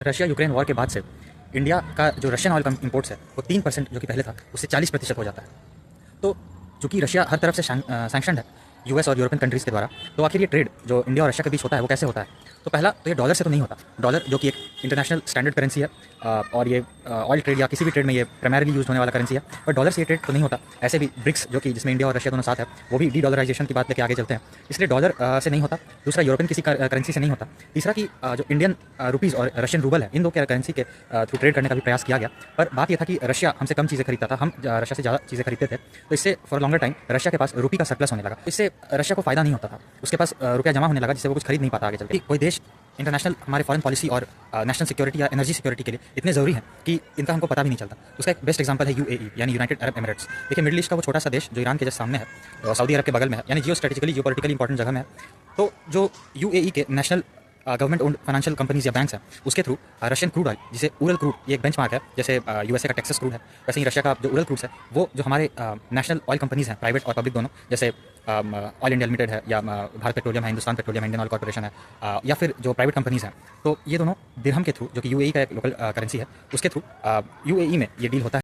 Russia Ukraine war के बाद से इंडिया का जो रशियन ऑयल इंपोर्ट्स है वो 3% जो कि पहले था उससे 40% हो जाता है। तो चूंकि रशिया हर तरफ से सैंक्शनड है यूएस और यूरोपियन कंट्रीज़ के द्वारा, तो आखिर ये ट्रेड जो इंडिया और रशिया के बीच होता है वो कैसे होता है? तो पहला तो ये डॉलर से तो नहीं होता। डॉलर जो कि एक इंटरनेशनल स्टैंडर्ड करेंसी है और ये ऑयल ट्रेड या किसी भी ट्रेड में ये प्राइमरीली यूज होने वाला करेंसी है, पर डॉलर से ये ट्रेड तो नहीं होता। ऐसे भी ब्रिक्स जो कि जिसमें इंडिया और रशिया दोनों साथ है, वो भी डी डॉलराइजेशन की बात लेके आगे चलते हैं, इसलिए डॉलर से नहीं होता। दूसरा, यूरोपियन किसी करेंसी से नहीं होता। तीसरा कि जो इंडियन रुपीज़ और रशियन रूबल है, इन दो करेंसी के थ्रू ट्रेड करने का भी प्रयास किया गया, पर बात यह था कि रशिया हमसे कम चीज़ें खरीदता था, हम रशिया से ज़्यादा चीज़ें खरीदते थे, तो इससे फॉर लॉन्गर टाइम रशिया के पास रुपये का सरप्लस होने लगा। इससे रशिया को फायदा नहीं होता था, उसके पास रुपया जमा होने लगा जिससे वो कुछ खरीद नहीं पाता आगे चल के। कोई देश इंटरनेशनल हमारे फॉरेन पॉलिसी और नेशनल सिक्योरिटी या एनर्जी सिक्योरिटी के लिए इतने ज़रूरी हैं कि इनका हमको पता भी नहीं चलता। उसका एक बेस्ट एग्जांपल है यूएई यानी यूनाइटेड अरब एमिरेट्स। देखिए, मिडिल ईस्ट का वो छोटा सा देश जो ईरान के जस्ट सामने है, सऊदी अरब के बगल में है, यानी जियो स्ट्रेटेजिकली जियो पॉलिटिकली इंपॉर्टेंट जगह में है। तो जो यूएई के national government owned financial companies या बैंक्स हैं, उसके थ्रू रशियन क्रूड ऑयल, जिसे उरल क्रूड, ये एक बेंचमार्क है, जैसे यूएसए का टेक्सास क्रूड है, वैसे ही रशिया का जो उरल क्रूड्स है, वो जो हमारे नेशनल ऑयल कंपनीज हैं, प्राइवेट और पब्लिक दोनों, जैसे ऑयल इंडिया लिमिटेड है या भारत पेट्रोलियम है, Hindustan petroleum, Indian oil corporation है, या फिर जो प्राइवेट कंपनीज हैं, तो ये दोनों दिरहम के थ्रू, जो कि यूएई का एक लोकल करेंसी है, उसके थ्रू यूएई में ये डील होता है।